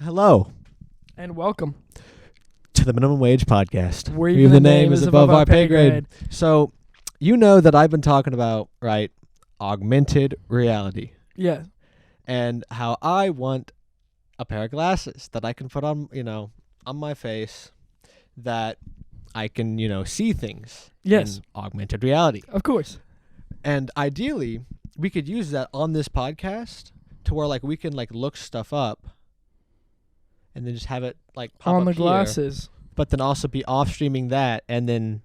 Hello And welcome. to the Minimum Wage Podcast. Where even the name is above our pay grade. So, you know that I've been talking about, right, augmented reality. Yeah. And how I want a pair of glasses that I can put on, on my face that I can, see things. Yes. In augmented reality. Of course. And ideally, we could use that on this podcast to where, we can, look stuff up and then just have it, pop on up the here, glasses. but then also be off streaming that and then,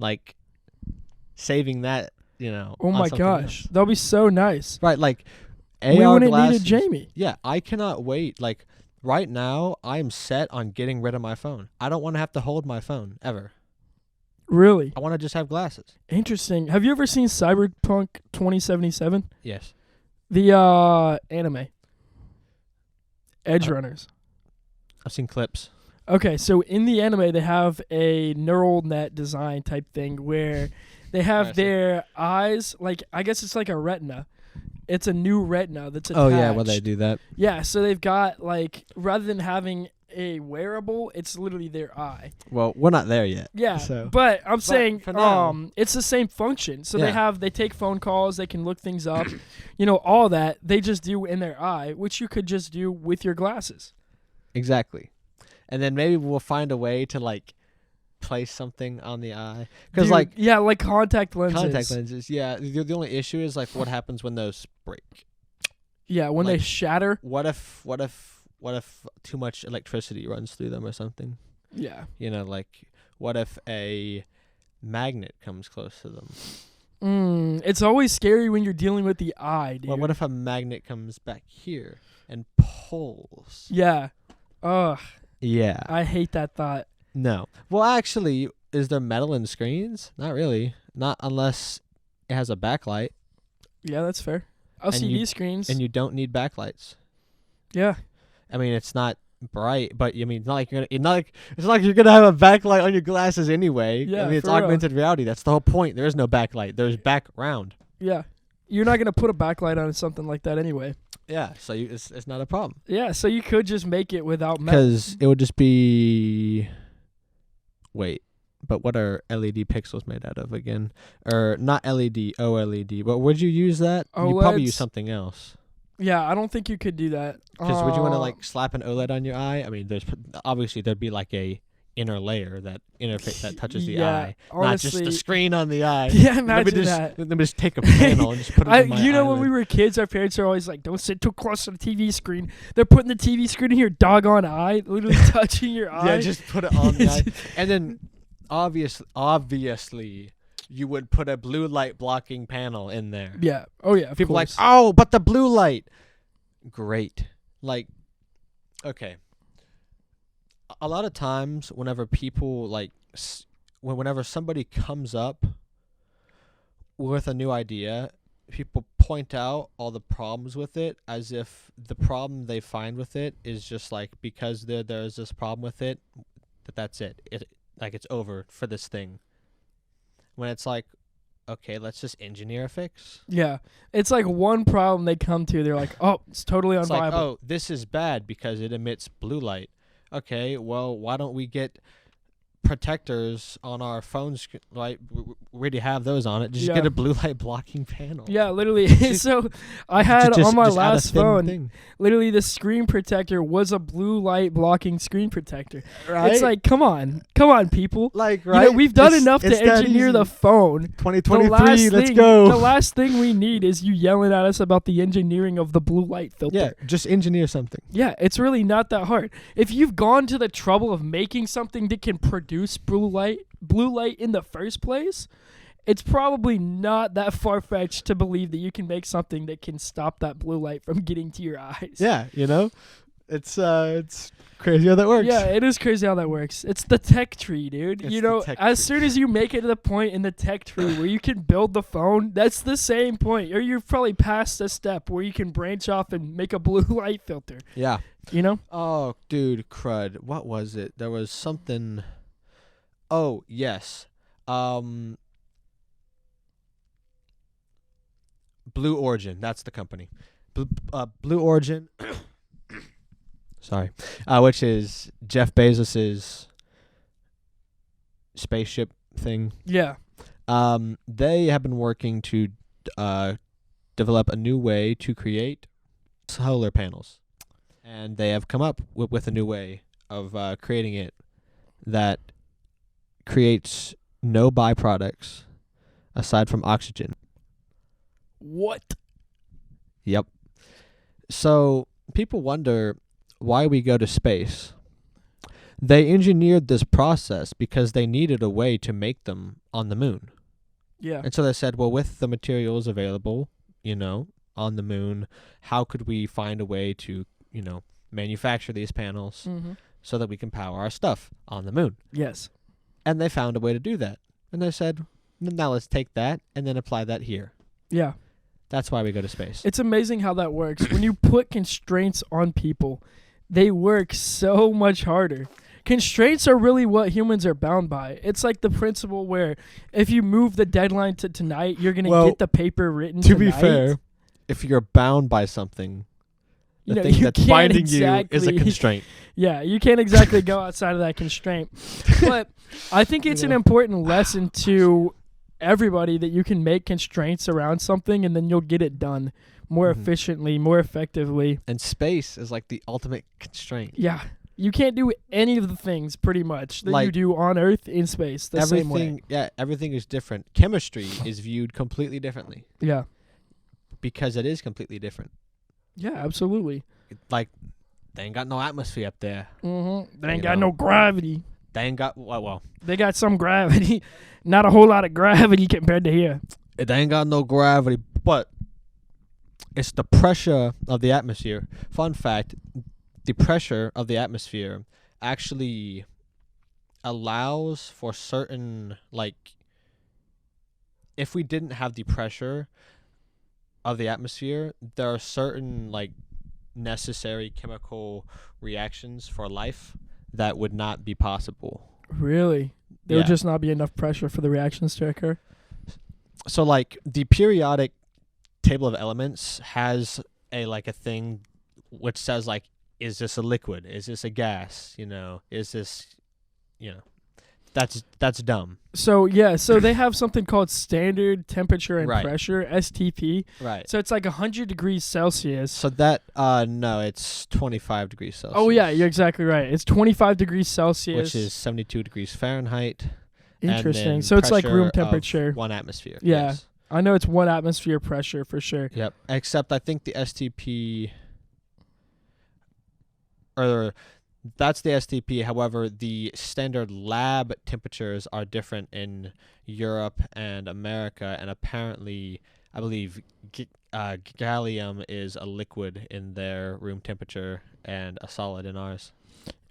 saving that, Oh on my something gosh. else. That'll be so nice. Right, AR We wouldn't glasses, need a Jamie. Yeah, I cannot wait. Right now, I'm set on getting rid of my phone. I don't want to have to hold my phone, ever. Really? I want to just have glasses. Interesting. Have you ever seen Cyberpunk 2077? Yes. The anime. Edge Runners. I've seen clips. Okay, so in the anime, they have a neural net design type thing where they have their eyes, I guess it's like a retina. It's a new retina that's attached. Oh, yeah, well, they do that. Yeah, so they've got, rather than having a wearable, it's literally their eye. Well, we're not there yet. Yeah, so. but I'm saying for now, it's the same function. So yeah. they take phone calls, they can look things up, all that they just do in their eye, which you could just do with your glasses. Exactly. And then maybe we'll find a way to, place something on the eye. Because, yeah, like contact lenses. Contact lenses, yeah. The only issue is, what happens when those break? Yeah, when they shatter. What if too much electricity runs through them or something? Yeah. What if a magnet comes close to them? It's always scary when you're dealing with the eye, dude. Well, what if a magnet comes back here and pulls? Yeah. Ugh. Yeah. I hate that thought. No. Well, actually, is there metal in screens? Not really. Not unless it has a backlight. Yeah, that's fair. LCD screens. And you don't need backlights. Yeah. I mean, it's not bright, but it's not like you're gonna have a backlight on your glasses anyway. Yeah, I mean, it's for real. augmented reality. That's the whole point. There is no backlight. There's background. Yeah. You're not gonna put a backlight on something like that anyway. Yeah, so it's not a problem. Yeah, so you could just make it without metal. Because it would just be. Wait, but what are LED pixels made out of again? Or not LED, OLED. But would you use that? You'd probably use something else. Yeah, I don't think you could do that. Because would you want to slap an OLED on your eye? I mean, obviously there'd be a inner layer that touches the eye, honestly, not just the screen on the eye. Yeah, imagine that. Let me just take a panel and just put it in my eyelid. When we were kids, our parents are always like, "Don't sit too close to the TV screen." They're putting the TV screen in your doggone eye, literally touching your eye. Yeah, just put it on the eye, and then obviously. You would put a blue light blocking panel in there. Yeah. Oh, yeah. People are like, oh, but the blue light. Great. Okay. A lot of times, whenever people whenever somebody comes up with a new idea, people point out all the problems with it as if the problem they find with it is just because there's this problem with it, that's it. It's over for this thing. When it's okay, let's just engineer a fix. Yeah. It's one problem they come to. They're like, oh, it's totally unviable. Oh, this is bad because it emits blue light. Okay, well, why don't we get protectors on our phones? We already have those on it. Just get a blue light blocking panel. Yeah, literally. So I had on my last phone, literally the screen protector was a blue light blocking screen protector. Right? It's come on, people. Right? We've done enough to engineer the phone. 2023, let's go. The last thing we need is you yelling at us about the engineering of the blue light filter. Yeah, just engineer something. Yeah, it's really not that hard. If you've gone to the trouble of making something that can produce blue light in the first place, it's probably not that far-fetched to believe that you can make something that can stop that blue light from getting to your eyes. Yeah, it's crazy how that works. Yeah, it is crazy how that works. It's the tech tree, dude. As soon as you make it to the point in the tech tree where you can build the phone, that's the same point. Or you're probably past a step where you can branch off and make a blue light filter. Yeah. Oh, dude, crud. What was it? There was something. Oh, yes. Blue Origin. That's the company. Blue Origin. Sorry. Which is Jeff Bezos's spaceship thing. Yeah. They have been working to develop a new way to create solar panels. And they have come up with a new way of creating it that creates no byproducts aside from oxygen. What? Yep. So people wonder why we go to space. They engineered this process because they needed a way to make them on the moon. Yeah. And so they said, well, with the materials available, on the moon, how could we find a way to, manufacture these panels Mm-hmm. so that we can power our stuff on the moon? Yes. And they found a way to do that. And they said, now let's take that and then apply that here. Yeah. That's why we go to space. It's amazing how that works. When you put constraints on people, they work so much harder. Constraints are really what humans are bound by. It's like the principle where if you move the deadline to tonight, you're going to get the paper written to tonight. be fair, if you're bound by something, the thing you that's can't binding you is a constraint. Yeah, you can't exactly go outside of that constraint. But I think it's an important lesson to everybody that you can make constraints around something and then you'll get it done more efficiently, more effectively. And space is like the ultimate constraint. Yeah. You can't do any of the things pretty much that you do on Earth in space the same way. Yeah, everything is different. Chemistry is viewed completely differently. Yeah. Because it is completely different. Yeah, absolutely. Like, they ain't got no atmosphere up there. Mm-hmm. They ain't got no gravity. They ain't got, well. They got some gravity. Not a whole lot of gravity compared to here. They ain't got no gravity, but it's the pressure of the atmosphere. Fun fact, the pressure of the atmosphere actually allows for certain, if we didn't have the pressure of the atmosphere, there are certain, necessary chemical reactions for life that would not be possible. Really? There would just not be enough pressure for the reactions to occur? So, the periodic table of elements has a thing which says, is this a liquid? Is this a gas? Is this, that's dumb. So they have something called standard temperature and pressure, STP. Right. So it's 100 degrees Celsius. So that, no, it's 25 degrees Celsius. Oh, yeah, you're exactly right. It's 25 degrees Celsius. Which is 72 degrees Fahrenheit. Interesting. So it's like room temperature. 1 atmosphere. Yeah. Yes. I know it's 1 atmosphere pressure for sure. Yep. Except I think the STP... Or that's the STP. However, the standard lab temperatures are different in Europe and America, and apparently, I believe gallium is a liquid in their room temperature and a solid in ours.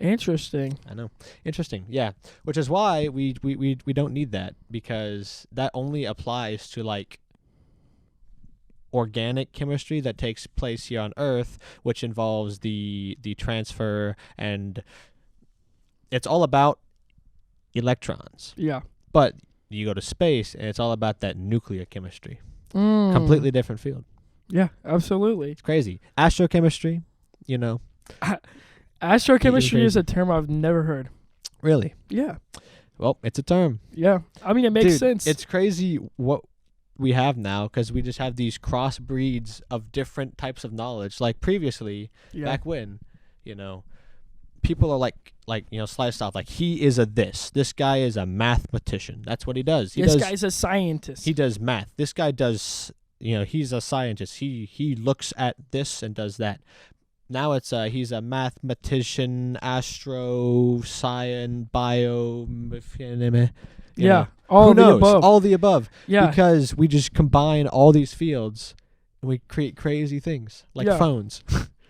Interesting. I know. Interesting. Yeah. Which is why we don't need that, because that only applies to organic chemistry that takes place here on Earth, which involves the transfer, and it's all about electrons. Yeah. But you go to space and it's all about that nuclear chemistry. Completely different field. Yeah, absolutely. It's crazy. Astrochemistry, Astrochemistry is a term I've never heard. Really? Yeah. Well, it's a term. Yeah. I mean, it makes Dude, sense. It's crazy what we have now, because we just have these crossbreeds of different types of knowledge. Like previously, back when, people are sliced off. He is a this. This guy is a mathematician. That's what he does. This guy's a scientist. He does math. This guy does, he's a scientist. He looks at this and does that. Now it's he's a mathematician, astro, science, bio, all who the knows? above. All the above. Yeah. Because we just combine all these fields and we create crazy things like phones.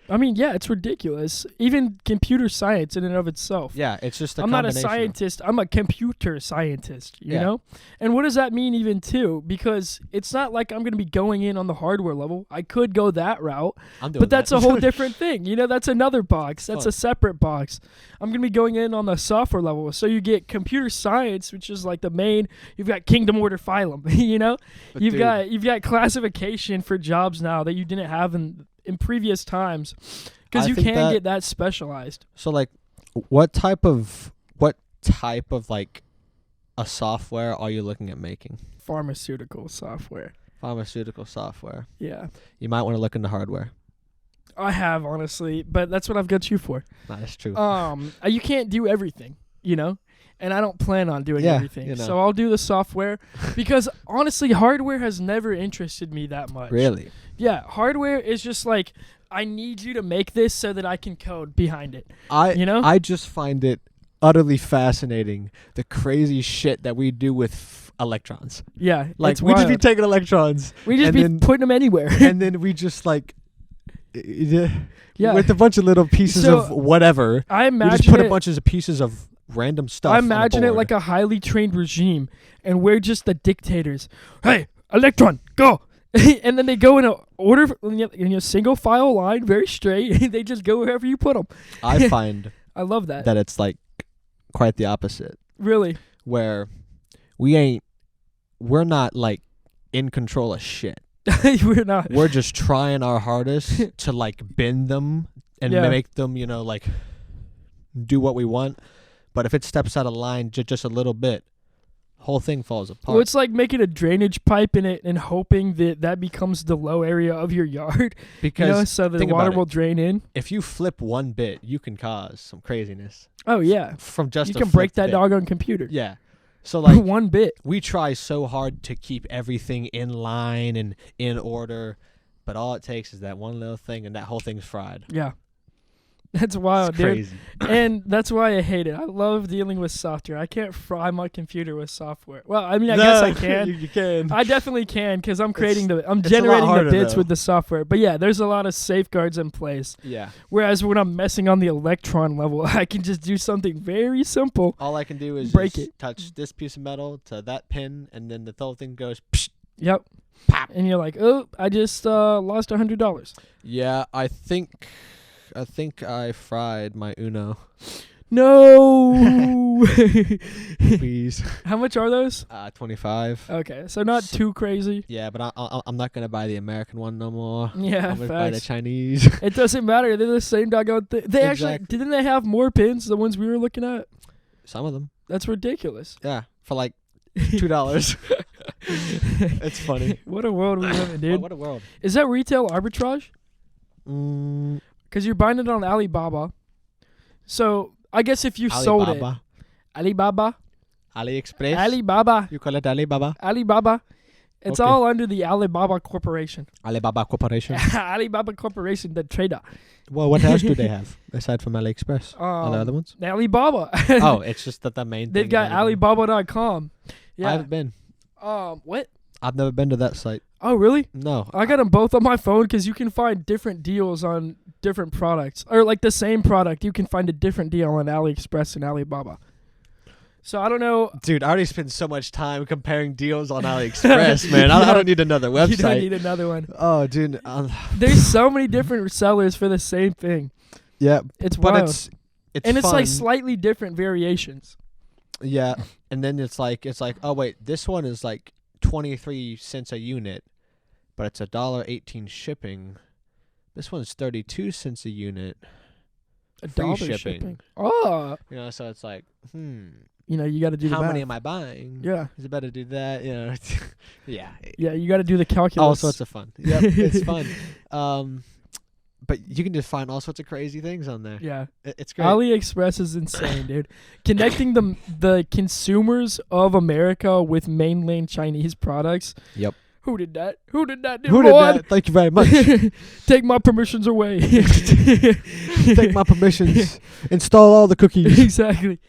I mean, yeah, it's ridiculous. Even computer science in and of itself. Yeah, it's just I'm not a scientist. I'm a computer scientist, you know? And what does that mean even too? Because it's not like I'm going to be going in on the hardware level. I could go that route, but that's a whole different thing. That's another box. That's a separate box. I'm going to be going in on the software level. So you get computer science, which is the main. You've got kingdom order phylum, But you've got classification for jobs now that you didn't have in previous times. Because you think can get that specialized. So like, what type of like a software are you looking at making? Pharmaceutical software. Pharmaceutical software. Yeah. You might want to look into hardware. I have, honestly, but that's what I've got you for. That's true. You can't do everything, and I don't plan on doing everything. So I'll do the software because, honestly, hardware has never interested me that much. Really? Yeah, hardware is just like, I need you to make this so that I can code behind it. I just find it utterly fascinating, the crazy shit that we do with electrons. Yeah, like it's we wild. just be taking electrons. We just be putting them anywhere. And then we just like, yeah, with a bunch of little pieces of whatever. I imagine we just put a bunch of pieces of random stuff. I imagine it like a highly trained regime, and we're just the dictators. Hey, electron, go! And then they go in a order in a single file line, very straight. They just go wherever you put them. I find I love that. That it's like quite the opposite. Really? Where we're not like in control of shit. We're not. We're just trying our hardest to like bend them and make them, like do what we want. But if it steps out of line just a little bit, whole thing falls apart. Well, it's like making a drainage pipe in it and hoping that becomes the low area of your yard. Because so the water will drain in. If you flip one bit, you can cause some craziness. Oh yeah. From just you can break that doggone computer. Yeah. So like one bit. We try so hard to keep everything in line and in order, but all it takes is that one little thing and that whole thing's fried. Yeah. That's wild, it's crazy. Dude. And that's why I hate it. I love dealing with software. I can't fry my computer with software. Well, I mean, I guess I can. You can. I definitely can because I'm generating the bits with the software. But yeah, there's a lot of safeguards in place. Yeah. Whereas when I'm messing on the electron level, I can just do something very simple. All I can do is break it. Touch this piece of metal to that pin, and then the whole thing goes. Psh, yep. Pop. And you're like, oh, I just lost $100. Yeah, I think I fried my Uno. No. Please. How much are those? 25. Okay, so not too crazy. Yeah, but I'm not gonna buy the American one no more. Yeah, I'm gonna buy the Chinese. It doesn't matter. They're the same doggone thing. They actually didn't they have more pins? The ones we were looking at. Some of them. That's ridiculous. Yeah, for like $2. It's funny. What a world we live in, dude. What a world. Is that retail arbitrage? Because you're buying it on Alibaba. So I guess if you sold it. Alibaba. AliExpress. Alibaba. You call it Alibaba? Alibaba. It's all under the Alibaba Corporation. Alibaba Corporation. Alibaba Corporation, the trader. Well, what else do they have aside from AliExpress? Are there other ones? Alibaba. Oh, it's just that the main thing. They've got Alibaba.com. Yeah. I haven't been. What? I've never been to that site. Oh, really? No. I got them both on my phone because you can find different deals on different products. Or like the same product, you can find a different deal on AliExpress and Alibaba. So I don't know. Dude, I already spent so much time comparing deals on AliExpress, man. I don't need another website. You don't need another one. Oh, dude. There's so many different sellers for the same thing. Yeah. It's wild. It's and it's fun. like slightly different variations. Yeah. And then it's like, oh, wait, this one is like 23 cents a unit, but it's $1.18 shipping. This one's 32 cents a unit. $1 shipping. Oh. So it's like, you got to do the how math. many am I buying? Yeah. Is it better to do that? Yeah. Yeah, you got to do the calculus. All sorts of fun. Yep, it's fun. But you can just find all sorts of crazy things on there. Yeah. It's great. AliExpress is insane, dude. Connecting the consumers of America with mainland Chinese products. Yep. Who did that? Who did that? Thank you very much. Take my permissions away. Take my permissions. Install all the cookies. Exactly.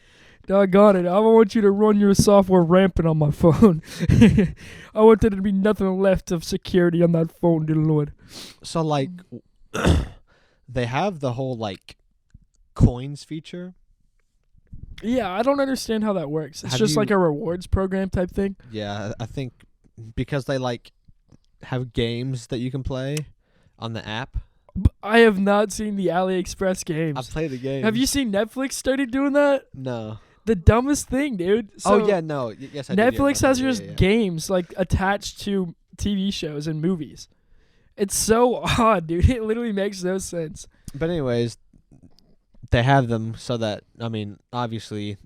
Doggone it. I want you to run your software rampant on my phone. I want there to be nothing left of security on that phone, dear Lord. So, like, they have the whole, like, coins feature. Yeah, I don't understand how that works. It's just like a rewards program type thing. Yeah, I think because they, like, have games that you can play on the app. I have not seen the AliExpress games. I've played the game. Have you seen Netflix started doing that? No. The dumbest thing, dude. So no. Yes, I did. Netflix has just games like attached to TV shows and movies. It's so odd, dude. It literally makes no sense. But anyways, they have them so that, I mean, obviously,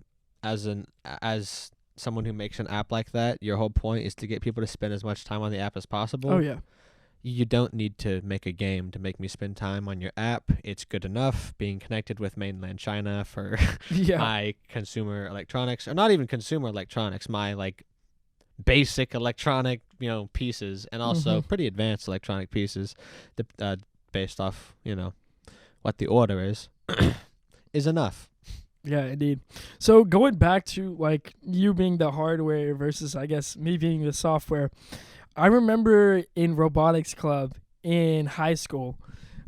as someone who makes an app like that, your whole point is to get people to spend as much time on the app as possible. Oh yeah. You don't need to make a game to make me spend time on your app. It's good enough being connected with mainland China for Yeah. my consumer electronics, or not even consumer electronics, my like basic electronic, pieces, and also Mhm. pretty advanced electronic pieces, based off, what the order is enough. Yeah, indeed. So going back to like you being the hardware versus I guess me being the software, I remember in robotics club in high school,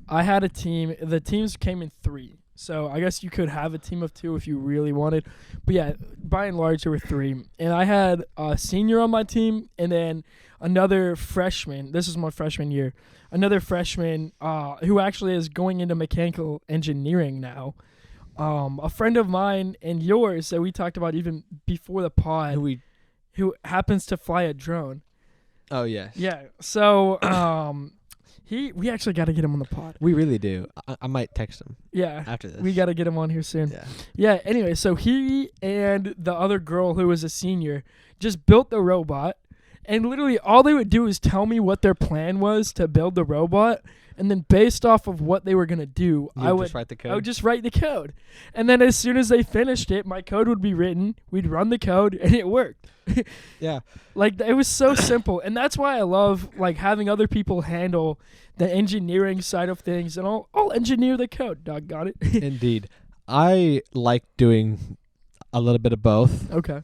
I had a team. The teams came in 3. So I guess you could have a team of 2 if you really wanted. But yeah, by and large there were 3. And I had a senior on my team and then another freshman. This is my freshman year. Another freshman who actually is going into mechanical engineering now. A friend of mine and yours that we talked about even before the pod who happens to fly a drone. Oh yes. Yeah. So we actually got to get him on the pod. We really do. I might text him. Yeah. After this. We got to get him on here soon. Yeah. Yeah. Anyway, so he and the other girl who was a senior just built the robot, and literally all they would do is tell me what their plan was to build the robot, and then based off of what they were gonna do, I would just write the code. I would just write the code, and then as soon as they finished it, my code would be written. We'd run the code, and it worked. Yeah. Like it was so simple, and that's why I love like having other people handle the engineering side of things, and I'll engineer the code. Doggone it. Indeed. I like doing a little bit of both. Okay.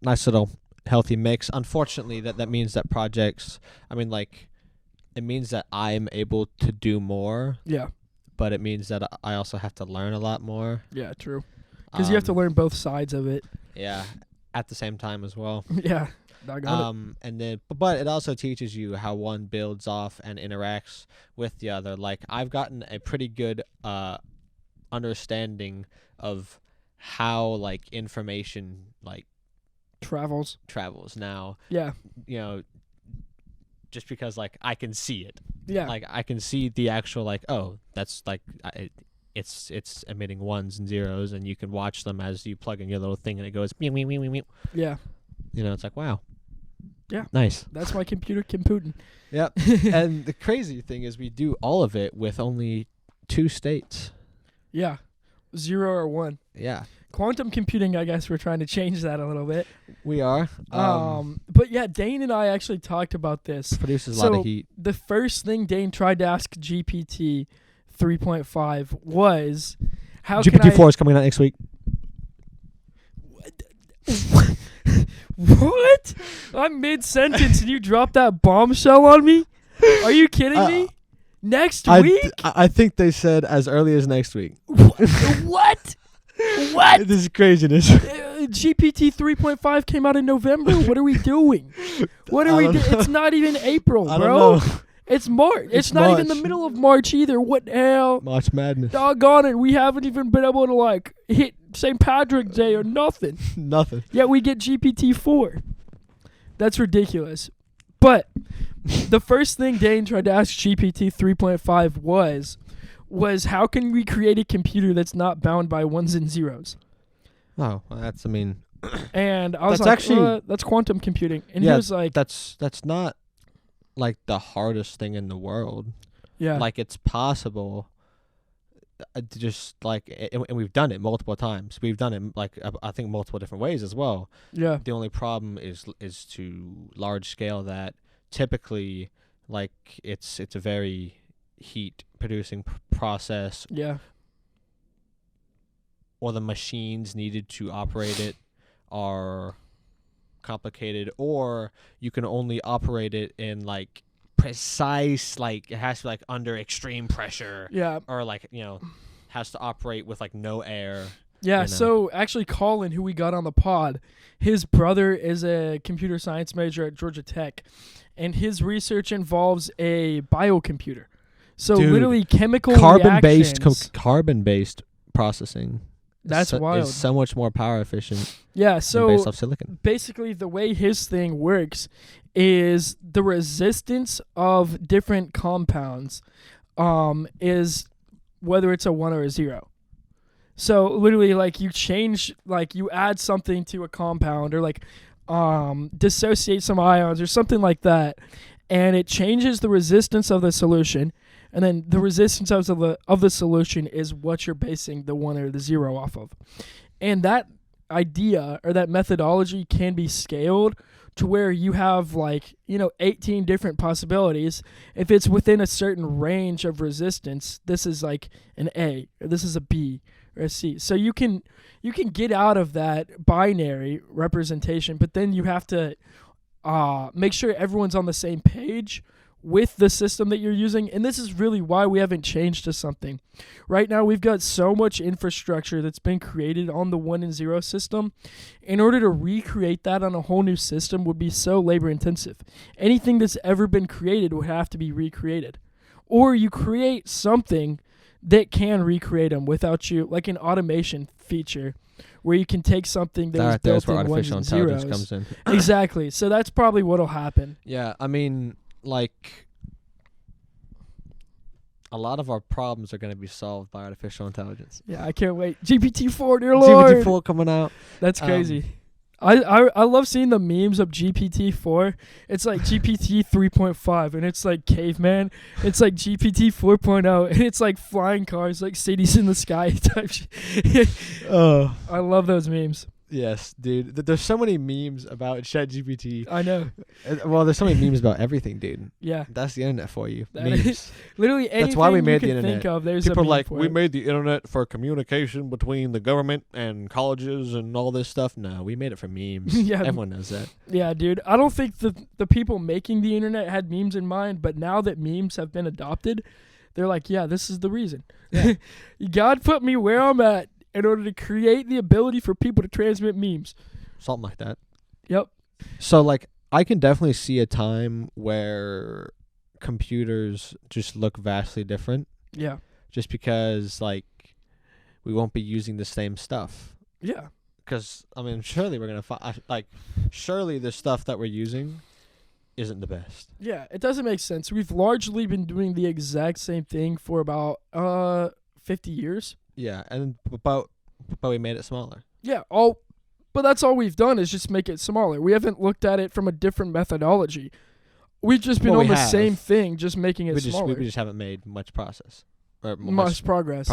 Nice little healthy mix. Unfortunately, that means that projects, it means that I'm able to do more, Yeah. but it means that I also have to learn a lot more. Yeah. True. Because you have to learn both sides of it. Yeah, at the same time as well. Yeah. Doggone And then, but it also teaches you how one builds off and interacts with the other. Like, I've gotten a pretty good understanding of how like information like Travels now. Yeah. Just because like I can see it. Yeah. Like I can see the actual like, oh, that's like it's emitting ones and zeros, and you can watch them as you plug in your little thing and it goes meow meow meow meow meow. Yeah. It's like, wow. Yeah. Nice. That's my computer computing. Yep. And the crazy thing is we do all of it with only 2 states. Yeah. 0 or 1. Yeah. Quantum computing, I guess we're trying to change that a little bit. We are. But yeah, Dane and I actually talked about this. Produces a lot of heat. The first thing Dane tried to ask GPT 3.5 was, how GPT-4 is coming out next week. What? I'm mid-sentence and you dropped that bombshell on me? Are you kidding me? Next week? I think they said as early as next week. What? What? This is craziness. GPT 3.5 came out in November. What are we doing? What are we doing? It's not even April, bro. I don't know. It's March. It's not even the middle of March either. What the hell? March Madness. Doggone it. We haven't even been able to like hit St. Patrick's Day or nothing. Nothing. Yet we get GPT-4. That's ridiculous. But the first thing Dane tried to ask GPT 3.5 was how can we create a computer that's not bound by ones and zeros? Oh, well, that's, and I was that's like, actually, that's quantum computing. And yeah, he was like, that's not like the hardest thing in the world. yeah. Like, it's possible. Just like, and we've done it multiple times. We've done it like I think multiple different ways as well. Yeah. The only problem is to large scale that typically like it's a very heat producing process. Yeah. Or the machines needed to operate it are complicated, or you can only operate it in like precise, like it has to be like under extreme pressure. Yeah. Or like, has to operate with like no air. Yeah, so actually Colin, who we got on the pod, his brother is a computer science major at Georgia Tech, and his research involves a biocomputer. So Dude, literally chemical carbon-based reactions. Carbon-based processing. That's wild. Is so much more power efficient. Yeah, so based off silicon. Basically the way his thing works is the resistance of different compounds is whether it's a 1 or a 0. So literally, like, you change, like, you add something to a compound, or like dissociate some ions or something like that, and it changes the resistance of the solution, and then the resistance of the solution is what you're basing the 1 or the 0 off of. And that idea or that methodology can be scaled to where you have, like, 18 different possibilities. If it's within a certain range of resistance, this is like an A, or this is a B, or a C. So you can get out of that binary representation, but then you have to make sure everyone's on the same page with the system that you're using. And this is really why we haven't changed to something. Right now, we've got so much infrastructure that's been created on the 1 and 0 system. In order to recreate that on a whole new system would be so labor intensive. Anything that's ever been created would have to be recreated. Or you create something that can recreate them without you, like an automation feature where you can take something that was built in 1s and 0s. Comes in. Exactly. So that's probably what'll happen. Yeah, I mean, like, a lot of our problems are going to be solved by artificial intelligence. Yeah, I can't wait. GPT-4, dear Lord. GPT-4 coming out. That's crazy. I love seeing the memes of GPT-4. It's like GPT 3.5, and it's like caveman. It's like GPT 4.0, and it's like flying cars, like cities in the sky type shit. Oh, I love those memes. yes, dude. There's so many memes about ChatGPT. I know. Well, there's so many memes about everything, dude. Yeah. That's the internet for you. That Memes. is literally anything That's why we made you the can think internet. of. There's People a are meme like, for we it. made the internet for communication between the government and colleges and all this stuff. No, we made it for memes. Yeah. Everyone knows that. Yeah, dude. I don't think the people making the internet had memes in mind, but now that memes have been adopted, they're like, yeah, this is the reason. Yeah. God put me where I'm at in order to create the ability for people to transmit memes. Something like that. Yep. So, like, I can definitely see a time where computers just look vastly different. Yeah. Just because, like, we won't be using the same stuff. Yeah. Because, I mean, surely we're going to find, like, surely the stuff that we're using isn't the best. Yeah, it doesn't make sense. We've largely been doing the exact same thing for about 50 years. Yeah, and but we made it smaller. Yeah, but that's all we've done is just make it smaller. We haven't looked at it from a different methodology. We've just been on the same thing, just making it smaller. We just haven't made much process. Or much progress.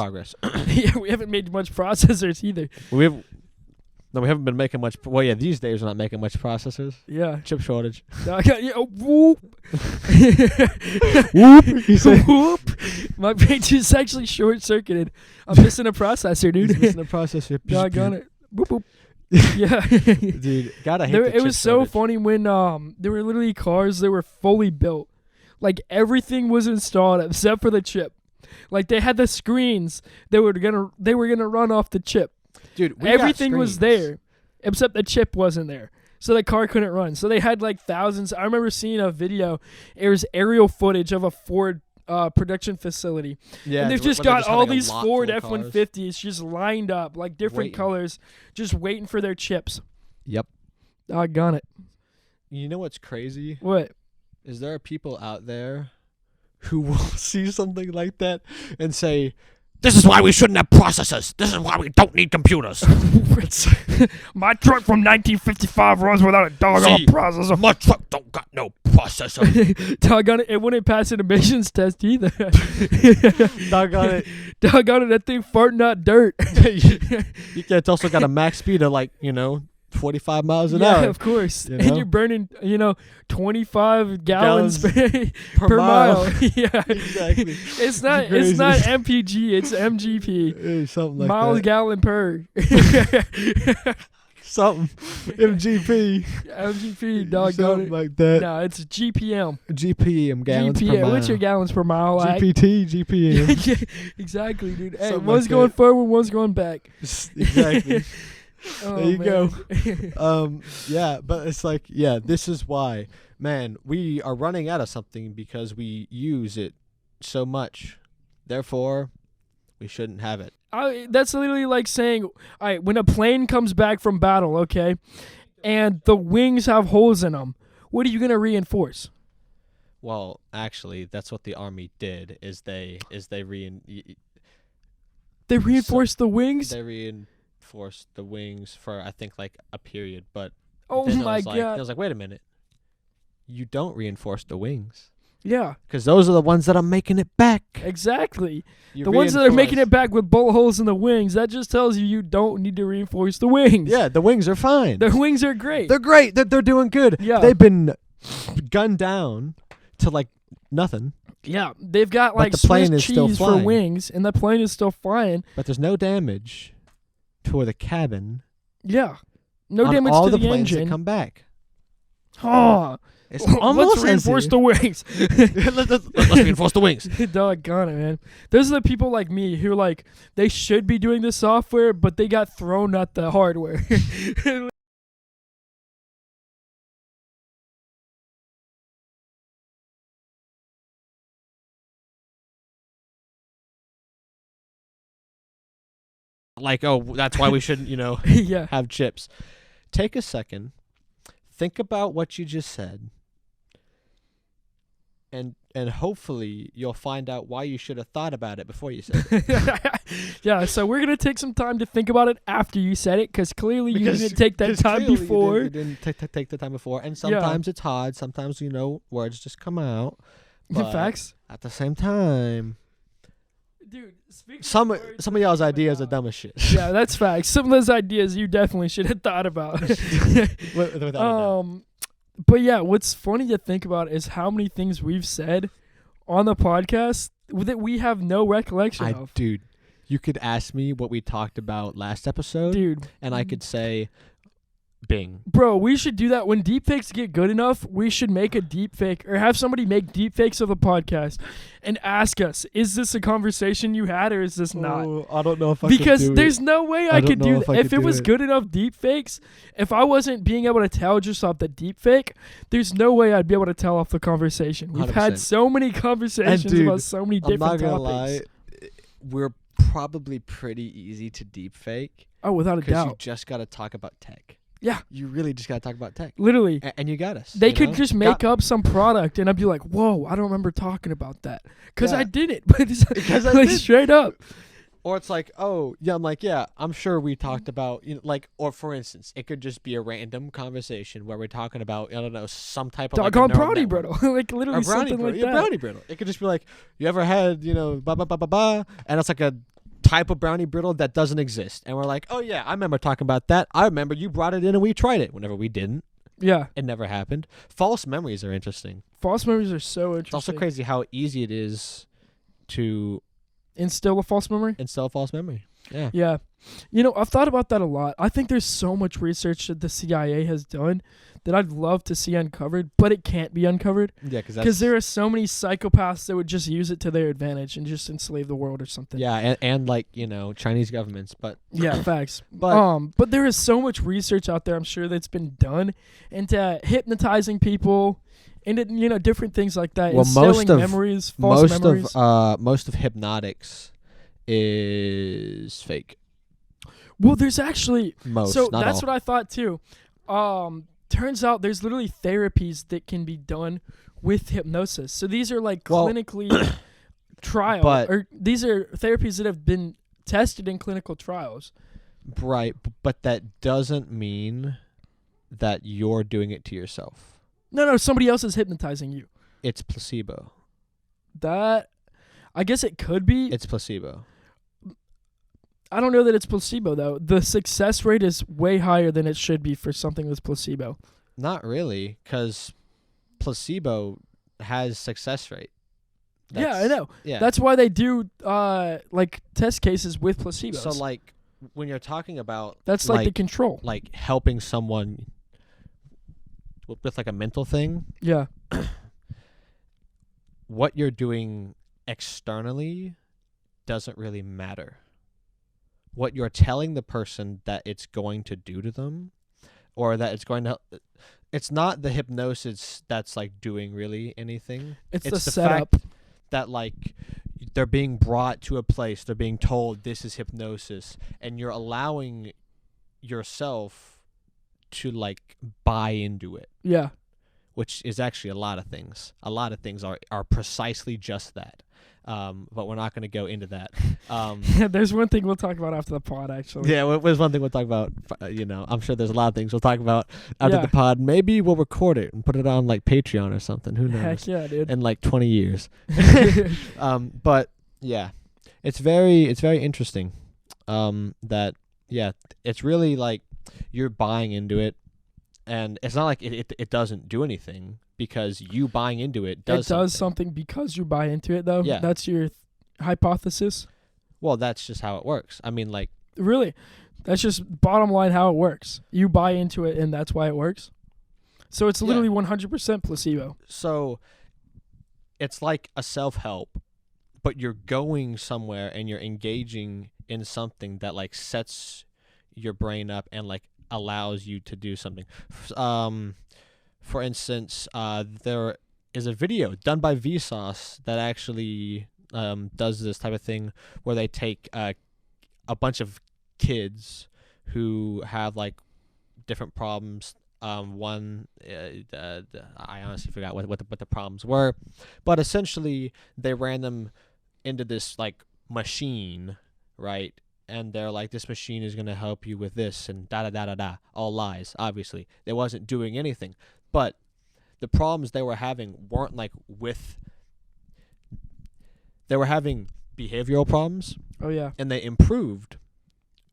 Yeah, we haven't made much processors either. we haven't been making much. Well, yeah, these days we're not making much processors. Yeah. Chip shortage. Whoop. Whoop. You say Whoop. My page is actually short-circuited. I'm missing a processor, dude. He's missing a processor. Doggone it. Boop, boop. Yeah. Dude, gotta hate the It was chip so shortage. funny when there were literally cars that were fully built. Like, everything was installed except for the chip. Like, they had the screens they were gonna run off the chip. Dude, Everything was there except the chip wasn't there. So the car couldn't run. So they had like thousands. I remember seeing a video. It was aerial footage of a Ford production facility. Yeah, And they've just got all these Ford F-150s just lined up, like different Waiting. colors, just waiting for their chips. Yep. Doggone it. You know what's crazy? What? Is there are people out there who will see something like that and say, "This is why we shouldn't have processors. This is why we don't need computers." My truck from 1955 runs without a doggone processor. My truck don't got no processor. Doggone it, it wouldn't pass an emissions test either. Doggone it. Doggone it, that thing farting not dirt. Yeah, it's also got a max speed of 45 miles an hour. Yeah, of course. You And know? you're burning, 25 gallons per mile. mile. Yeah. Exactly. It's not crazy. MPG, it's MGP. Something like Miles that. gallon per. Something. MGP. MGP, doggone Something it. like that. No, it's GPM. GPM, gallons per GPM. mile. What's your gallons per mile like? GPT, GPM. Yeah, exactly, dude. Hey, Something one's like going that. forward, one's going back. Exactly. Oh, There you go. man. Yeah, but it's this is why, man, we are running out of something because we use it so much. Therefore, we shouldn't have it. That's literally like saying, all right, when a plane comes back from battle, okay, and the wings have holes in them, what are you going to reinforce? Well, actually, that's what the army did. They They reinforced the wings. reinforced the wings for I think like a period, but Oh then my it god. was like, wait a minute, you don't reinforce the wings Yeah, because those are the ones that are making it back. exactly. You The ones that are making reinforce- it back with bullet holes in the wings, that just tells you don't need to reinforce the wings. Yeah, the wings are fine. The wings are great. They're great. They're doing good. Yeah. They've been gunned down to like nothing, Yeah, they've got But like the plane Swiss is still cheese for flying. wings, and the plane is still flying. but there's no damage to the cabin. Yeah, no on damage all to the the planes engine. that come back. Oh, It's let's almost reinforce the wings. Let's reinforce the wings. Doggone it, man. Those are the people like me who like they should be doing the software, but they got thrown at the hardware. Like, oh, that's why we shouldn't, Yeah. have chips. Take a second. Think about what you just said. And hopefully you'll find out why you should have thought about it before you said it. Yeah, so we're going to take some time to think about it after you said it, because clearly you didn't take that 'cause time clearly before. You didn't take the time before. And sometimes it's hard. Sometimes, words just come out. But Facts. at the same time, Dude, speaking some of words of that y'all's come ideas are out- dumb as shit. Yeah, that's facts. Some of those ideas you definitely should have thought about. Without a doubt. But yeah, what's funny to think about is how many things we've said on the podcast that we have no recollection of. Dude, you could ask me what we talked about last episode, Dude, and I could say Bing. bro, we should do that. When deepfakes get good enough, we should make a deepfake or have somebody make deepfakes of a podcast and ask us, is this a conversation you had or is this not? Oh, I don't know if Because there's no way I don't could know do if that. I If could it do was it. good enough deepfakes, if I wasn't being able to tell just off the deepfake, there's no way I'd be able to tell off the conversation. We've had 100%. so many conversations dude, about so many I'm different not gonna topics. lie. We're probably pretty easy to deepfake Oh, without a because you doubt. just got to talk about tech. Yeah, You really just got to talk about tech. literally. And you got us. They you could know? just make up some product, and I'd be like, "Whoa, I don't remember talking about that," because I Yeah. didn't. But it's Because I like did. straight up. Or it's like, oh, yeah, I'm like, yeah, I'm sure we talked about, or for instance, it could just be a random conversation where we're talking about, I don't know, some type of Doggone like a neural brownie network. brittle, like literally Or brownie something brittle. like Yeah, that. brownie brittle. It could just be like, you ever had, blah, blah, blah, blah, blah, and it's like a type of brownie brittle that doesn't exist. And we're like, oh, yeah, I remember talking about that. I remember you brought it in and we tried it. Whenever we didn't, Yeah, it never happened. False memories are interesting. false memories are so interesting. It's also crazy how easy it is to Instill a false memory. instill a false memory. Yeah. Yeah. I've thought about that a lot. I think there's so much research that the CIA has done that I'd love to see uncovered, but it can't be uncovered Yeah, because there are so many psychopaths that would just use it to their advantage and just enslave the world or something. Yeah, and like, Chinese governments, but Yeah, facts. But- But there is so much research out there, I'm sure, that's been done into hypnotizing people, into different things like that, Well, instilling most of- memories, false memories. most of hypnotics is fake. Well, there's actually Most, so not that's all. what I thought too. Turns out there's literally therapies that can be done with hypnosis. So these are like Well, clinically trial, but- or these are therapies that have been tested in clinical trials. Right, but that doesn't mean that you're doing it to yourself. No, somebody else is hypnotizing you. It's placebo. That, I guess it could be. It's placebo. I don't know that it's placebo though. The success rate is way higher than it should be for something that's placebo. Not really, because placebo has success rate. Yeah, I know. Yeah. That's why they do like test cases with placebos. So like when you're talking about that's like the control. like helping someone with like a mental thing, Yeah. what you're doing externally doesn't really matter. What you're telling the person that it's going to do to them, or that it's going to, it's not the hypnosis that's like doing really anything. It's the the setup. fact that like they're being brought to a place, they're being told this is hypnosis, and you're allowing yourself to like buy into it. Yeah. which is actually a lot of things. A lot of things are precisely just that. But we're not going to go into that. There's one thing we'll talk about after the pod, actually. Yeah, there's one thing we'll talk about. I'm sure there's a lot of things we'll talk about after Yeah. the pod. Maybe we'll record it and put it on like Patreon or something. Who knows? Heck yeah, dude. In like 20 years. But yeah, it's very interesting. That it's really like you're buying into it, and it's not like it doesn't do anything because you buying into it does. It does something because you buy into it, though. Yeah. That's your hypothesis. Well, that's just how it works. I mean, like, Really, that's just bottom line how it works. You buy into it, and that's why it works. So it's literally 100% placebo. so it's like a self-help, but you're going somewhere and you're engaging in something that like sets your brain up and like allows you to do something. For instance, there is a video done by Vsauce that actually does this type of thing where they take a bunch of kids who have like different problems. One, I honestly forgot what the problems were, but essentially they ran them into this like machine, right? And they're like, this machine is gonna help you with this and da da da da da. All lies, obviously. It wasn't doing anything, but the problems they were having weren't like with. They were having behavioral problems, Oh, yeah. and they improved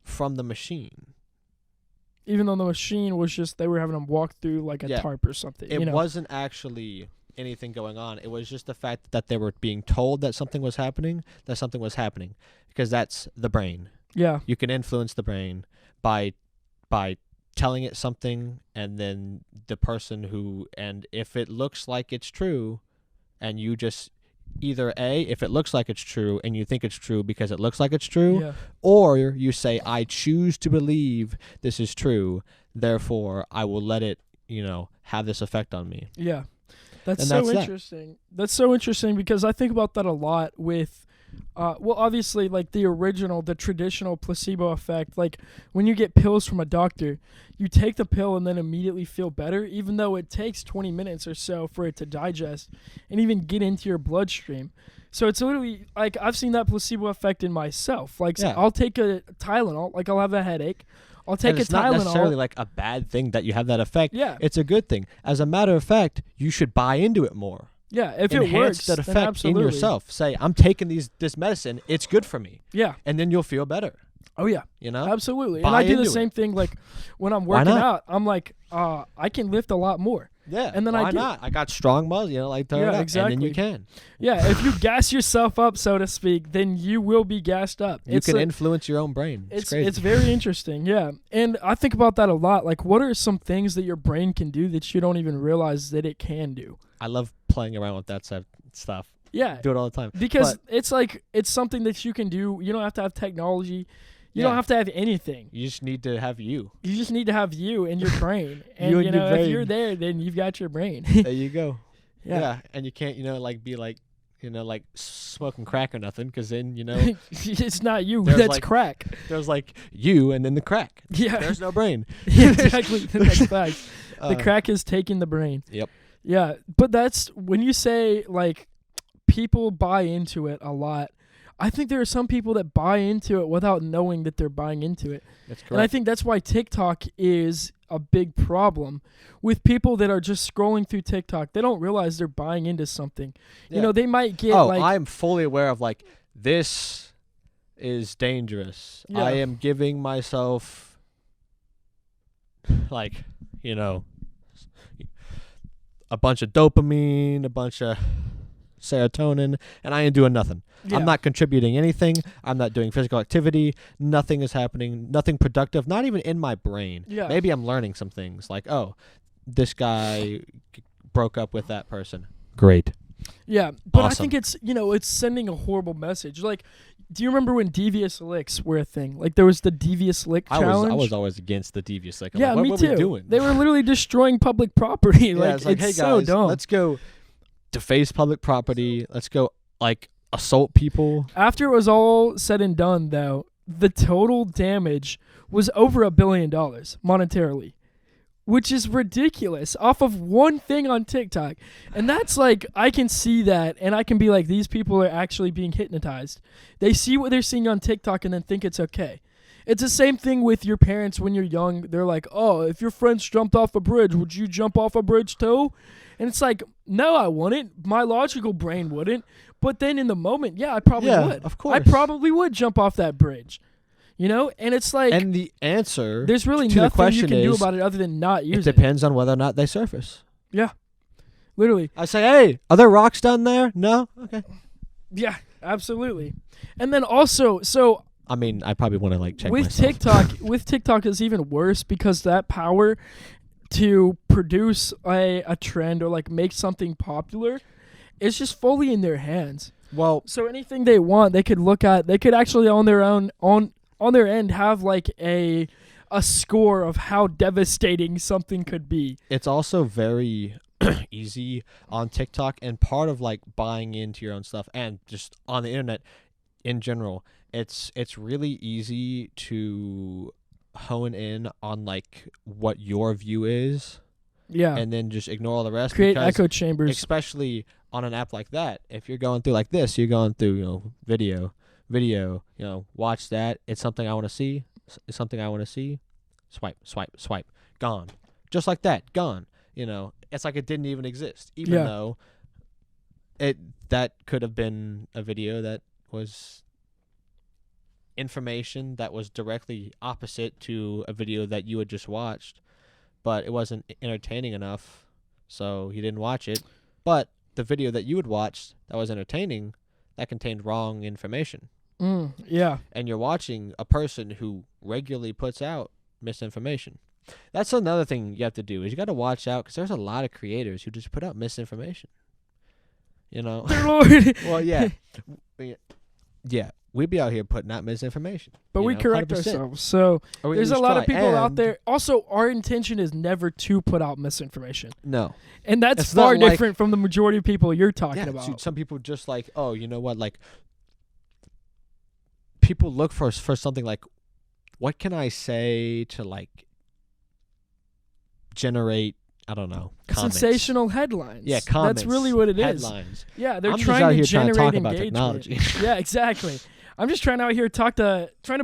from the machine. Even though the machine was just, they were having them walk through like a Yeah. tarp or something. It you know? wasn't actually anything going on. It was just the fact that they were being told that something was happening, because that's the brain. Yeah. You can influence the brain by telling it something, and then the person and if it looks like it's true, and you just either if it looks like it's true and you think it's true because it looks like it's true, Yeah. or you say, I choose to believe this is true, therefore I will let it, have this effect on me. Yeah. That's And so that's that. interesting. That's so interesting because I think about that a lot with, obviously, like the traditional placebo effect. Like when you get pills from a doctor, you take the pill and then immediately feel better, even though it takes 20 minutes or so for it to digest and even get into your bloodstream. So it's literally like I've seen that placebo effect in myself. Like Yeah. I'll take a Tylenol, like I'll have a headache. I'll take And a it's not Tylenol. necessarily like a bad thing that you have that effect. Yeah. It's a good thing. As a matter of fact, you should buy into it more. Yeah, if it Enhance works, that then effect in absolutely. yourself. Say, I'm taking this medicine. It's good for me. Yeah. And then you'll feel better. Oh, yeah. Huh? Absolutely. Buy And I do the into same thing like when I'm Why working not? out. I'm like, I can lift a lot more. Yeah. And then why I do. not? I got strong muscles, like turn Yeah, it up, exactly. and then you can. Yeah, if you gas yourself up, so to speak, then you will be gassed up. You can like, influence your own brain. It's crazy. It's very interesting, yeah. And I think about that a lot. Like, what are some things that your brain can do that you don't even realize that it can do? I love playing around with that stuff. Yeah. Do it all the time. Because But it's like, it's something that you can do. You don't have to have technology. You Yeah. don't have to have anything. you just need to have you. You just need to have you and your brain. And, You and your if you're brain. there, then you've got your brain. There you go. Yeah. And you can't, be like, like smoking crack or nothing, because then, It's not you. There's That's like- crack. there's like you and then the crack. Yeah. There's no brain. Yeah, exactly. That's facts. The Uh, crack is taking the brain. Yep. Yeah, but that's when you say like people buy into it a lot. I think there are some people that buy into it without knowing that they're buying into it. That's correct. And I think that's why TikTok is a big problem with people that are just scrolling through TikTok. They don't realize they're buying into something. Yeah. They might get I'm fully aware of like this is dangerous. Yeah. I am giving myself like, a bunch of dopamine, a bunch of serotonin, and I ain't doing nothing. Yeah. I'm not contributing anything. I'm not doing physical activity. Nothing is happening. Nothing productive. Not even in my brain. Yeah. Maybe I'm learning some things like, oh, this guy broke up with that person. Great. Yeah, but I Awesome. think it's it's sending a horrible message. Like, do you remember when devious licks were a thing? Like there was the devious lick challenge. I was always against the devious lick. I'm Yeah, like, me what too. were we doing? They were literally destroying public property. Yeah, like it's it's hey so guys, dumb. let's go deface public property. Let's go like assault people. After it was all said and done, though, the total damage was over $1 billion monetarily, which is ridiculous, off of one thing on TikTok. And that's like, I can see that, and I can be like, these people are actually being hypnotized. They see what they're seeing on TikTok and then think it's okay. It's the same thing with your parents when you're young. They're like, oh, if your friends jumped off a bridge, would you jump off a bridge too? And it's like, no, I wouldn't. My logical brain wouldn't. But then in the moment, yeah, I probably would. Of course. I probably would jump off that bridge. You know? And it's like, and the answer there's really to the nothing you question can do is, about it other than not use it depends on whether or not they surface. Yeah. Literally. I say, hey, are there rocks down there? No? Okay. Yeah, absolutely. And then also, so I mean, I probably want to like check with myself. with TikTok is even worse because that power to produce a trend or like make something popular is just fully in their hands. Well, So anything they want, they could look at. They could actually on their own on their end have like a score of how devastating something could be. it's also very easy on TikTok, and part of like buying into your own stuff and just on the internet in general, it's really easy to hone in on like what your view is, Yeah. and then just ignore all the rest. Create because echo chambers. especially on an app like that, if you're going through like this, you're going through video, watch that. It's something I want to see. It's something I want to see. Swipe, gone, just like that, gone. It's like it didn't even exist, even Yeah. though that could have been a video that was information that was directly opposite to a video that you had just watched, but it wasn't entertaining enough, so you didn't watch it. But the video that you had watched that was entertaining, that contained wrong information. Yeah. And you're watching a person who regularly puts out misinformation. That's another thing you have to do, is you got to watch out, because there's a lot of creators who just put out misinformation. Dear Lord. Well, yeah. Yeah. We'd be out here putting out misinformation. But we correct 100%. ourselves. So Or we there's at a least lot of try. people out And- there. Also, our intention is never to put out misinformation. No. And that's It's far not like- different from the majority of people you're talking Yeah, about. some people just like, oh, you know what? Like, people look for something like, what can I say to like generate, I don't know, comments. Sensational headlines. Yeah, comments. That's really what it is. Headlines. Yeah, they're I'm just trying out to here trying to generate talk about engagement. technology. Yeah, exactly. I'm just trying to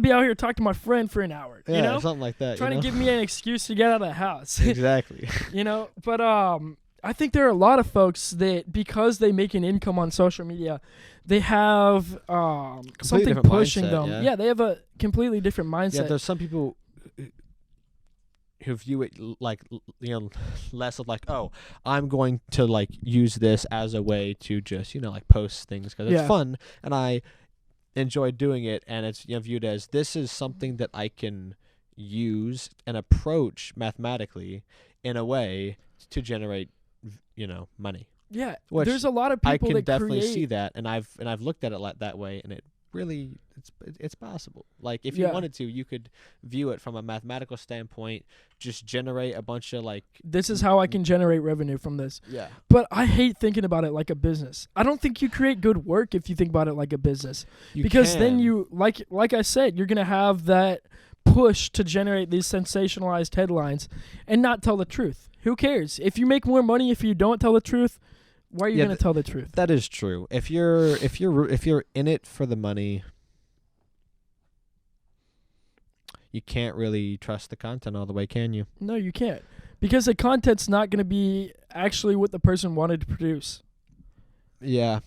be out here talk to my friend for an hour. Yeah, you know, something like that. trying to give me an excuse to get out of the house. Exactly. But I think there are a lot of folks that, because they make an income on social media, they have something different pushing mindset, them. yeah. They have a completely different mindset. Yeah, there's some people who view it like, less of like, oh, I'm going to like use this as a way to just, like post things because it's Yeah. fun and I enjoy doing it, and it's viewed as, this is something that I can use and approach mathematically in a way to generate, money. Yeah, Which there's a lot of I people can that definitely create. see that, and I've looked at it like that way, and it really it's possible. Like, if you Yeah. wanted to, you could view it from a mathematical standpoint, just generate a bunch of like, This is how I can generate revenue from this. yeah, But I hate thinking about it like a business. I don't think you create good work if you think about it like a business. Because then you, like I said, you're going to have that push to generate these sensationalized headlines and not tell the truth. Who cares? If you make more money if you don't tell the truth, why are you Yeah, going to tell the truth? that is true. If you're in it for the money, you can't really trust the content all the way, can you? No, you can't. Because the content's not going to be actually what the person wanted to produce. Yeah.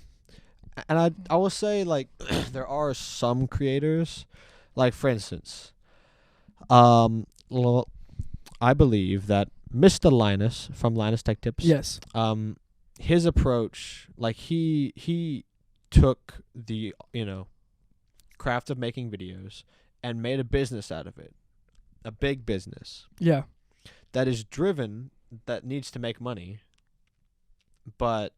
And I will say, like, there are some creators, like, for instance, well, I believe that Mr. Linus from Linus Tech Tips, Yes. his approach, like, he took the, craft of making videos and made a business out of it, a big business Yeah. that is driven, that needs to make money, but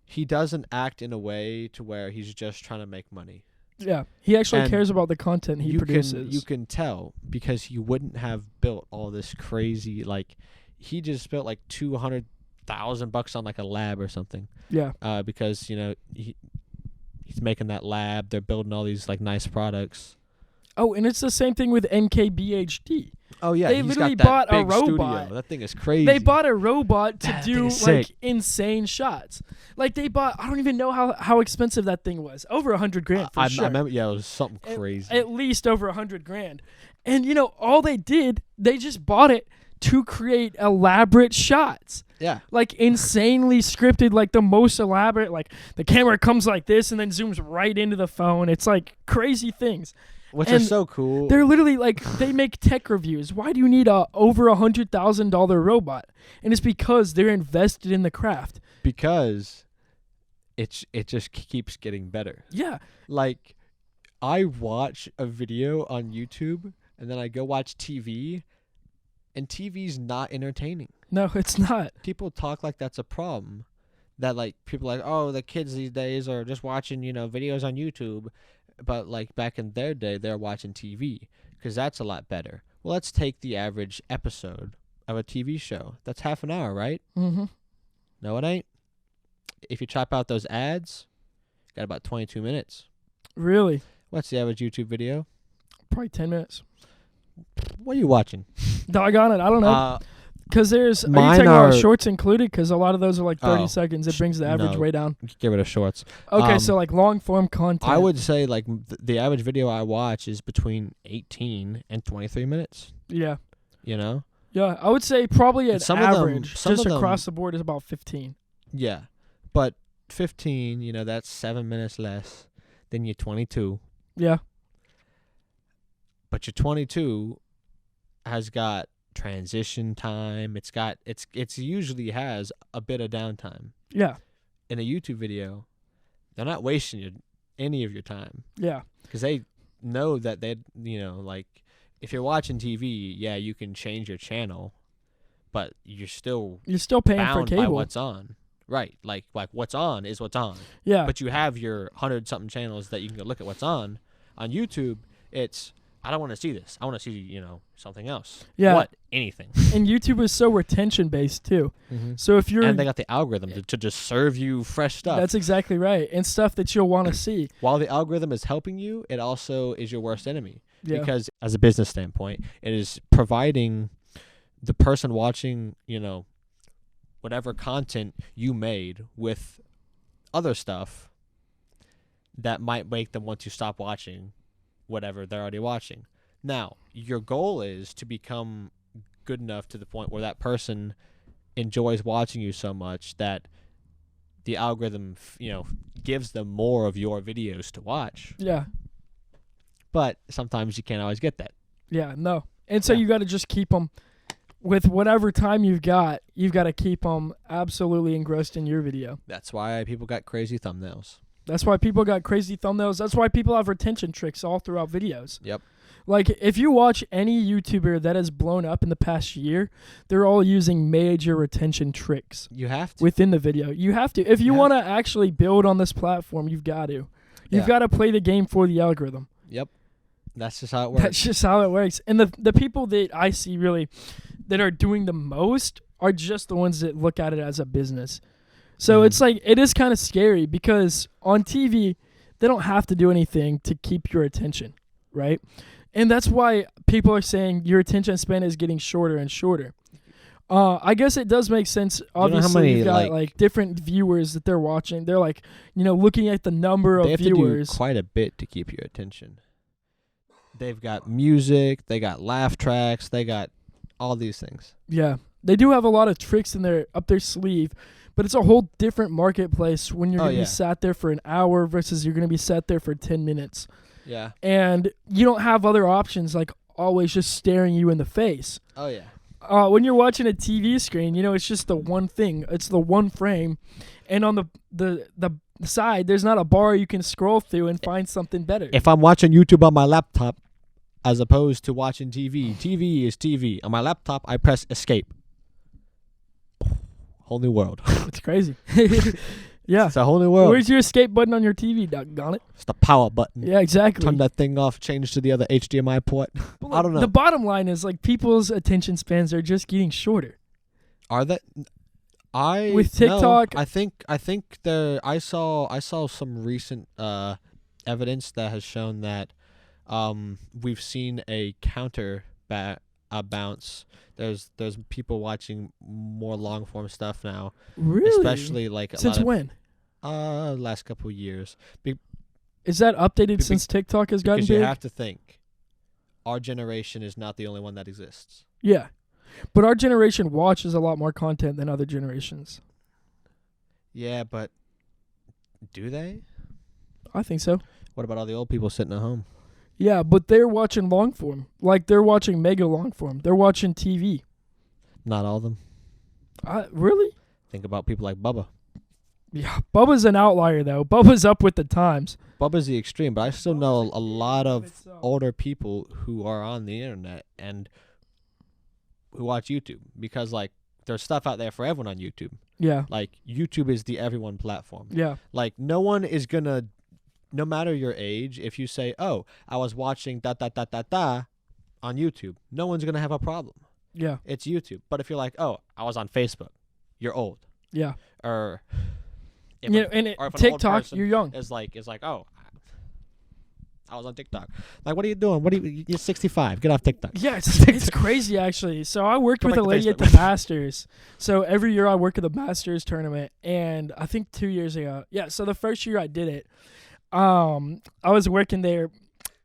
he doesn't act in a way to where he's just trying to make money. Yeah. He actually And cares about the content he produces. You can tell, because he wouldn't have built all this crazy, like, he just built like $200,000 on like a lab or something. Yeah. Because he's making that lab, they're building all these like nice products. Oh, and it's the same thing with NKBHD. Oh yeah, They he's literally got that bought a big studio. robot. That thing is crazy. They bought a robot to That thing do is like sick. insane shots. Like they bought, I don't even know how expensive that thing was. Over $100,000 for sure. I remember. Yeah, it was something crazy. At least over $100,000. And you know, all they did, they just bought it to create elaborate shots. Yeah. Like insanely scripted, like the most elaborate, like the camera comes like this and then zooms right into the phone. It's like crazy things. Which And is so cool. They're literally like, they make tech reviews. Why do you need a over $100,000 robot? And it's because they're invested in the craft. Because it just keeps getting better. Yeah. Like, I watch a video on YouTube and then I go watch TV, and TV's not entertaining. No, it's not. People talk like that's a problem. That like people are like, oh, the kids these days are just watching, videos on YouTube. But like back in their day, they're watching TV because that's a lot better. Well, let's take the average episode of a TV show. That's half an hour, right? Mm-hmm. No, it ain't. If you chop out those ads, got about 22 minutes. Really? What's the average YouTube video? Probably 10 minutes. What are you watching? Doggone it. I don't know. Because there's, are you mine taking are- shorts included? Because a lot of those are like 30 Oh, seconds. It brings the average no. way down. Get rid of shorts. Okay, so like long form content. I would say like the average video I watch is between 18 and 23 minutes. Yeah. You know? Yeah, I would say probably an Some of them- average, some just of them- across the board, is about 15. Yeah. But 15, that's 7 minutes less than your 22. Yeah. But your 22 has got transition time. It's usually has a bit of downtime. Yeah. In a YouTube video, they're not wasting any of your time Yeah. because they know that like if you're watching TV, yeah, you can change your channel, but you're still paying bound for by cable. what's on. Right. Like what's on is what's on. Yeah. But you have your 100-something channels that you can go look at what's on. On YouTube, it's I don't want to see this. I want to see, something else. Yeah. What? Anything. And YouTube is so retention based too. So if you're And they got the algorithm to just serve you fresh stuff. That's exactly right. And stuff that you'll want to see. While the algorithm is helping you, it also is your worst enemy. Yeah. Because as a business standpoint, it is providing the person watching, whatever content you made with other stuff that might make them want to stop watching whatever they're already watching. Now, your goal is to become good enough to the point where that person enjoys watching you so much that the algorithm, gives them more of your videos to watch. Yeah. But sometimes you can't always get that. Yeah, no. And so Yeah. you got to just keep them with whatever time you've got to keep them absolutely engrossed in your video. That's why people got crazy thumbnails. That's why people got crazy thumbnails. That's why people have retention tricks all throughout videos. Yep. Like, if you watch any YouTuber that has blown up in the past year, they're all using major retention tricks You have to. within the video. You have to. If you Yeah. want to actually build on this platform, you've got to. You've Yeah. got to play the game for the algorithm. Yep. That's just how it works. That's just how it works. And the people that I see really that are doing the most are just the ones that look at it as a business. So it's like, it is kind of scary because on TV, they don't have to do anything to keep your attention, right? And that's why people are saying your attention span is getting shorter and shorter. I guess it does make sense. Obviously, you've got like different viewers that they're watching. They're like, looking at the number of They have viewers. to do quite a bit to keep your attention. They've got music, they got laugh tracks, they got all these things. Yeah, they do have a lot of tricks up their sleeve, but it's a whole different marketplace when you're going to be sat there for an hour versus you're going to be sat there for 10 minutes. Yeah. And you don't have other options like always just staring you in the face. Oh, yeah. When you're watching a TV screen, it's just the one thing. It's the one frame. And on the side, there's not a bar you can scroll through and find something better. If I'm watching YouTube on my laptop as opposed to watching TV, TV is TV. On my laptop, I press escape. Whole new world. It's crazy. Yeah. It's a whole new world. Where's your escape button on your TV, doggone it? It's the power button. Yeah, exactly. Turn that thing off, change to the other HDMI port. I don't know. The bottom line is like people's attention spans are just getting shorter. Are that with TikTok? No, I think I saw some recent evidence that has shown that we've seen a counter bounce. There's people watching more long form stuff now, Really? especially like Since when? last couple of years. Is that updated since TikTok has gotten Because big? you have to think, our generation is not the only one that exists. Yeah. But our generation watches a lot more content than other generations. Yeah, but do they? I think so. What about all the old people sitting at home? Yeah, but they're watching long form. Like, they're watching mega long form. They're watching TV. Not all of them. Really? Think about people like Bubba. Yeah, Bubba's an outlier, though. Bubba's up with the times. Bubba's the extreme, but I still know a lot of older people who are on the internet and who watch YouTube because, like, there's stuff out there for everyone on YouTube. Yeah. Like, YouTube is the everyone platform. Yeah. Like, no one is going to, no matter your age, if you say, oh, I was watching da on YouTube, no one's going to have a problem. Yeah. It's YouTube. But if you're like, oh, I was on Facebook, you're old. Yeah. Or if Yeah, an- and or if an old TikTok, person you're young. is like, oh, I was on TikTok. Like, what are you doing? You're 65. Get off TikTok. Yeah, it's crazy, actually. So I worked Go with back a to lady at Facebook. the Masters. So every year I work at the Masters tournament, and I think 2 years ago. Yeah, so the first year I did it, I was working there,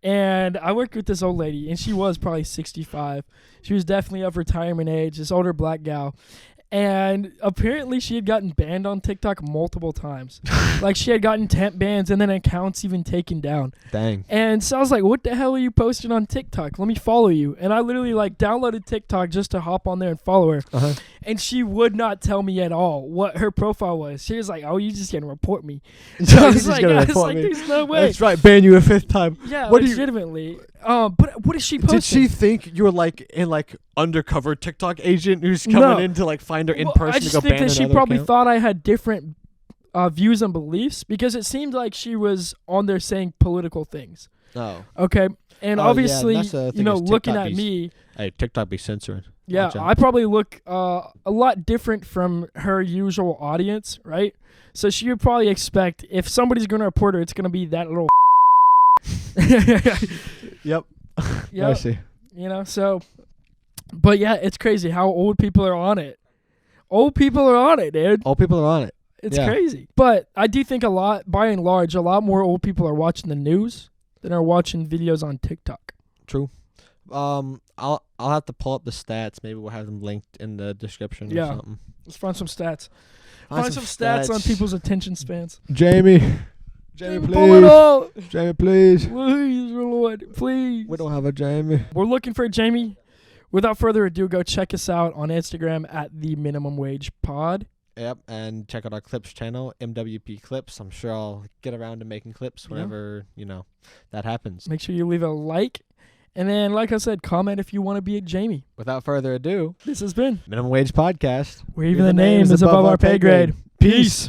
and I worked with this old lady, and she was probably 65. She was definitely of retirement age, this older black gal. And apparently she had gotten banned on TikTok multiple times. Like, she had gotten temp bans and then accounts even taken down. Dang. And so I was like, what the hell are you posting on TikTok? Let me follow you. And I literally, like, downloaded TikTok just to hop on there and follow her. Uh-huh. And she would not tell me at all what her profile was. She was like, oh, you just going to report me. I was like, there's no way. That's right. Ban you a fifth time. Yeah, What do you- legitimately. But what is she posting? Did she think you were like in like undercover TikTok agent who's coming in to like find her in person I just to go think ban that she another probably account? thought I had different views and beliefs because it seemed like she was on there saying political things. Oh. Okay. And Oh, yeah, obviously, that's the thing you know, is looking TikTok at be- me, Hey, TikTok be censoring. yeah, Watch out. I probably look a lot different from her usual audience, right? So she would probably expect if somebody's going to report her, it's going to be that little. Yep. Yeah. I see. You know, so, but yeah, it's crazy how old people are on it. Old people are on it, dude. All people are on it. It's Yeah. crazy. But I do think by and large, a lot more old people are watching the news than are watching videos on TikTok. True. I'll have to pull up the stats. Maybe we'll have them linked in the description Yeah. or something. Let's find some stats. Find some stats on people's attention spans. Jamie, Jamie, Pull it please. up. Jamie, please. Please, Lord, please. We don't have a Jamie. We're looking for a Jamie. Without further ado, go check us out on Instagram at the Minimum Wage Pod. Yep, and check out our clips channel, MWP Clips. I'm sure I'll get around to making clips whenever, that happens. Make sure you leave a like. And then, like I said, comment if you want to be a Jamie. Without further ado, This has been Minimum Wage Podcast. Where Even the Name is Above Our Pay Grade. Peace.